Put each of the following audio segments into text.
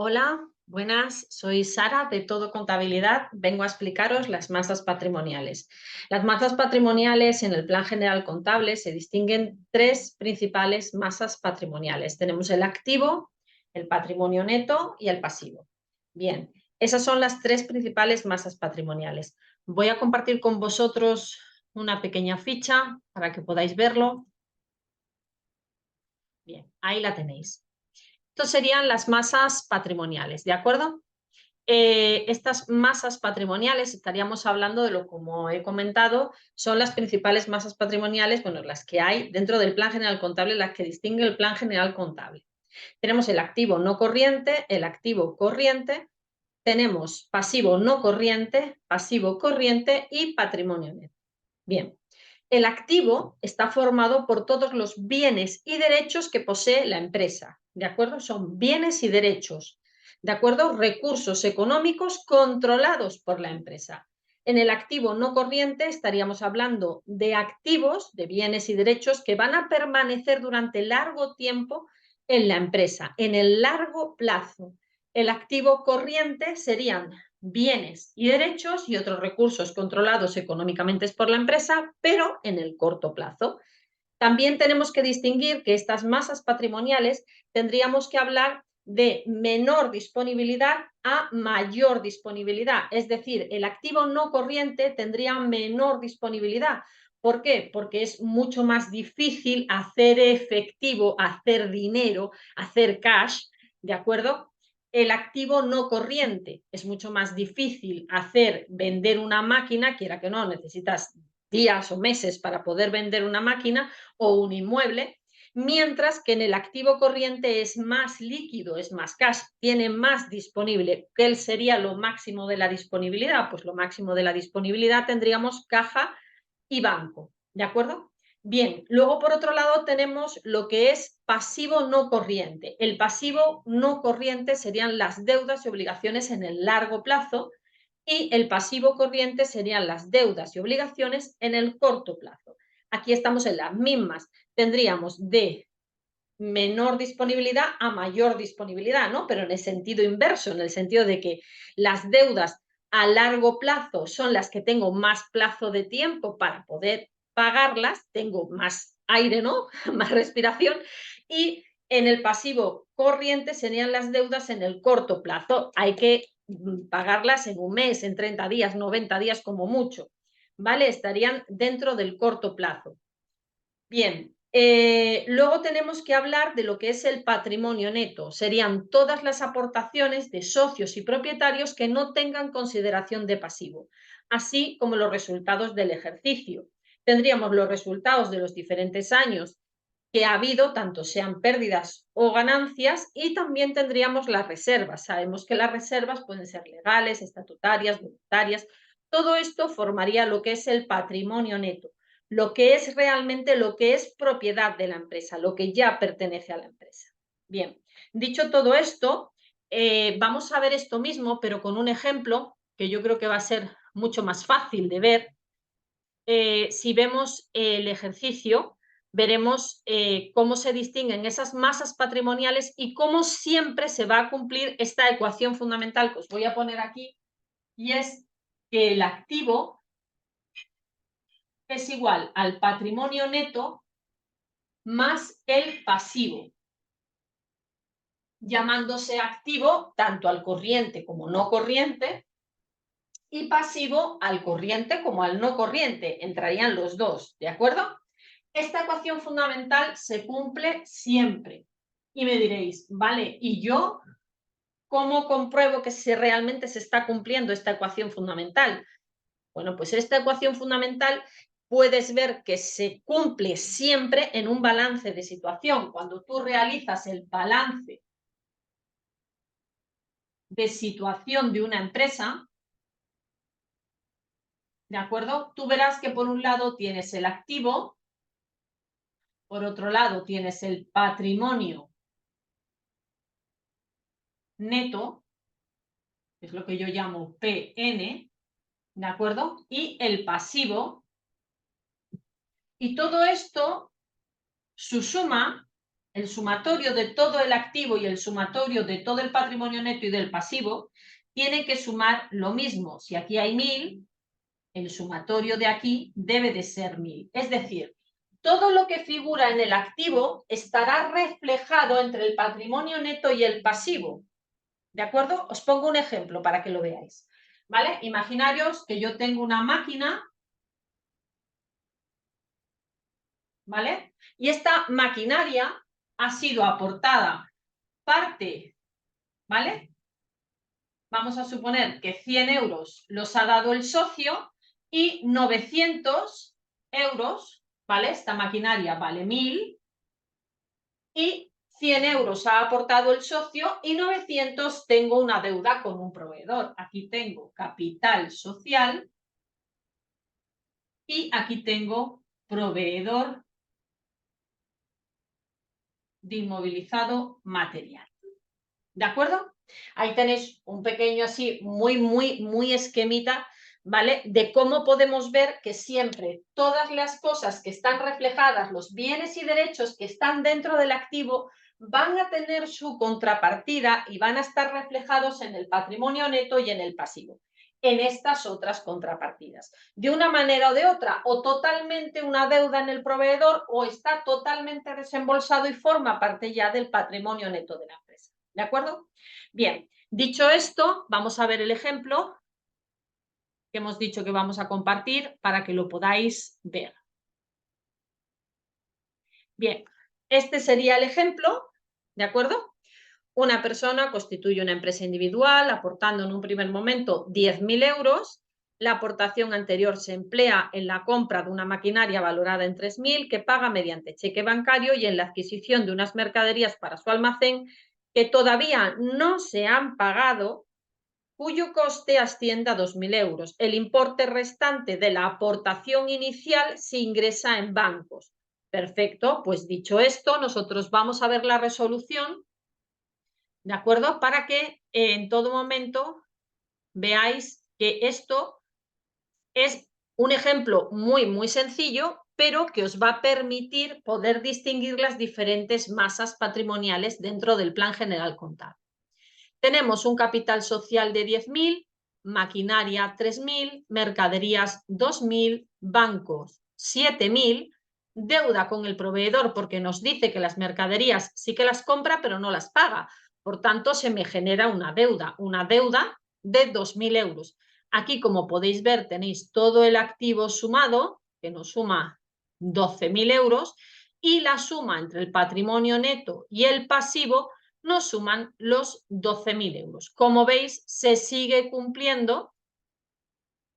Hola, buenas, soy Sara de Todo Contabilidad. Vengo a explicaros las masas patrimoniales. Las masas patrimoniales en el Plan General Contable se distinguen tres principales masas patrimoniales. Tenemos el activo, el patrimonio neto y el pasivo. Bien, esas son las tres principales masas patrimoniales. Voy a compartir con vosotros una pequeña ficha para que podáis verlo. Bien, ahí la tenéis. Estas serían las masas patrimoniales, ¿de acuerdo? Estas masas patrimoniales, estaríamos hablando de lo, como he comentado, son las principales masas patrimoniales, bueno, las que hay dentro del Plan General Contable, las que distingue el Plan General Contable. Tenemos el activo no corriente, el activo corriente, tenemos pasivo no corriente, pasivo corriente y patrimonio neto. Bien, el activo está formado por todos los bienes y derechos que posee la empresa, ¿de acuerdo? Son bienes y derechos, ¿de acuerdo? Recursos económicos controlados por la empresa. En el activo no corriente estaríamos hablando de activos, de bienes y derechos que van a permanecer durante largo tiempo en la empresa, en el largo plazo. El activo corriente serían bienes y derechos y otros recursos controlados económicamente por la empresa, pero en el corto plazo. También tenemos que distinguir que estas masas patrimoniales tendríamos que hablar de menor disponibilidad a mayor disponibilidad, es decir, el activo no corriente tendría menor disponibilidad. ¿Por qué? Porque es mucho más difícil hacer efectivo, hacer dinero, hacer cash, ¿de acuerdo? El activo no corriente es mucho más difícil hacer vender una máquina, quiera que no, necesitas días o meses para poder vender una máquina o un inmueble, mientras que en el activo corriente es más líquido, es más cash, tiene más disponible. ¿Qué sería lo máximo de la disponibilidad? Pues lo máximo de la disponibilidad tendríamos caja y banco, ¿de acuerdo? Bien, luego por otro lado tenemos lo que es pasivo no corriente. El pasivo no corriente serían las deudas y obligaciones en el largo plazo y el pasivo corriente serían las deudas y obligaciones en el corto plazo. Aquí estamos en las mismas. Tendríamos de menor disponibilidad a mayor disponibilidad, ¿no? Pero en el sentido inverso, en el sentido de que las deudas a largo plazo son las que tengo más plazo de tiempo para poder pagarlas, tengo más aire, ¿no? Más respiración, y en el pasivo corriente serían las deudas en el corto plazo. Hay que pagarlas en un mes, en 30 días, 90 días como mucho, ¿vale? Estarían dentro del corto plazo. Bien, luego tenemos que hablar de lo que es el patrimonio neto. Serían todas las aportaciones de socios y propietarios que no tengan consideración de pasivo, así como los resultados del ejercicio. Tendríamos los resultados de los diferentes años que ha habido, tanto sean pérdidas o ganancias, y también tendríamos las reservas. Sabemos que las reservas pueden ser legales, estatutarias, voluntarias. Todo esto formaría lo que es el patrimonio neto, lo que es realmente lo que es propiedad de la empresa, lo que ya pertenece a la empresa. Bien, dicho todo esto, vamos a ver esto mismo, pero con un ejemplo que yo creo que va a ser mucho más fácil de ver. Si vemos el ejercicio, veremos cómo se distinguen esas masas patrimoniales y cómo siempre se va a cumplir esta ecuación fundamental que os voy a poner aquí, y es que el activo es igual al patrimonio neto más el pasivo, llamándose activo tanto al corriente como no corriente y pasivo al corriente como al no corriente, entrarían los dos, ¿de acuerdo? Esta ecuación fundamental se cumple siempre. Y me diréis, vale, ¿y yo cómo compruebo que realmente se está cumpliendo esta ecuación fundamental? Bueno, pues esta ecuación fundamental puedes ver que se cumple siempre en un balance de situación. Cuando tú realizas el balance de situación de una empresa, ¿de acuerdo? Tú verás que por un lado tienes el activo, por otro lado tienes el patrimonio neto, que es lo que yo llamo PN, ¿de acuerdo? Y el pasivo. Y todo esto, su suma, el sumatorio de todo el activo y el sumatorio de todo el patrimonio neto y del pasivo, tiene que sumar lo mismo. Si aquí hay 1000, el sumatorio de aquí debe de ser 1000. Es decir, todo lo que figura en el activo estará reflejado entre el patrimonio neto y el pasivo. ¿De acuerdo? Os pongo un ejemplo para que lo veáis. ¿Vale? Imaginaros que yo tengo una máquina, ¿vale? Y esta maquinaria ha sido aportada parte, ¿vale? Vamos a suponer que 100 euros los ha dado el socio y 900 euros, ¿vale? Esta maquinaria vale 1000 y 100 euros ha aportado el socio y 900 tengo una deuda con un proveedor. Aquí tengo capital social y aquí tengo proveedor de inmovilizado material. ¿De acuerdo? Ahí tenéis un pequeño así, muy esquemita, ¿vale? De cómo podemos ver que siempre todas las cosas que están reflejadas, los bienes y derechos que están dentro del activo, van a tener su contrapartida y van a estar reflejados en el patrimonio neto y en el pasivo, en estas otras contrapartidas. De una manera o de otra, o totalmente una deuda en el proveedor o está totalmente desembolsado y forma parte ya del patrimonio neto de la empresa. ¿De acuerdo? Bien, dicho esto, vamos a ver el ejemplo que hemos dicho que vamos a compartir para que lo podáis ver. Bien, este sería el ejemplo, ¿de acuerdo? Una persona constituye una empresa individual aportando en un primer momento 10.000 euros. La aportación anterior se emplea en la compra de una maquinaria valorada en 3.000 que paga mediante cheque bancario y en la adquisición de unas mercaderías para su almacén que todavía no se han pagado, cuyo coste asciende a 2.000 euros. El importe restante de la aportación inicial se ingresa en bancos. Perfecto, pues dicho esto, nosotros vamos a ver la resolución, ¿de acuerdo? Para que en todo momento veáis que esto es un ejemplo muy sencillo, pero que os va a permitir poder distinguir las diferentes masas patrimoniales dentro del Plan General Contable. Tenemos un capital social de 10.000, maquinaria 3.000, mercaderías 2.000, bancos 7.000, deuda con el proveedor porque nos dice que las mercaderías sí que las compra pero no las paga. Por tanto, se me genera una deuda de 2.000 euros. Aquí, como podéis ver, tenéis todo el activo sumado, que nos suma 12.000 euros, y la suma entre el patrimonio neto y el pasivo nos suman los 12.000 euros. Como veis, se sigue cumpliendo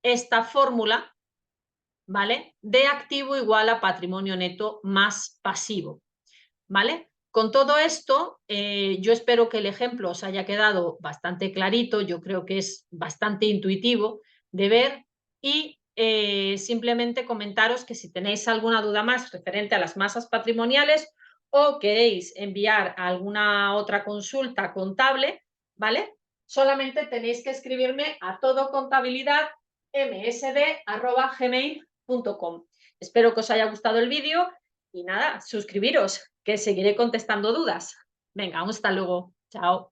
esta fórmula, ¿vale? De activo igual a patrimonio neto más pasivo, ¿vale? Con todo esto, yo espero que el ejemplo os haya quedado bastante clarito, yo creo que es bastante intuitivo de ver y simplemente comentaros que si tenéis alguna duda más referente a las masas patrimoniales o queréis enviar alguna otra consulta contable, ¿vale? Solamente tenéis que escribirme a todocontabilidadmsd@gmail.com. Espero que os haya gustado el vídeo y nada, suscribiros, que seguiré contestando dudas. Venga, hasta luego. Chao.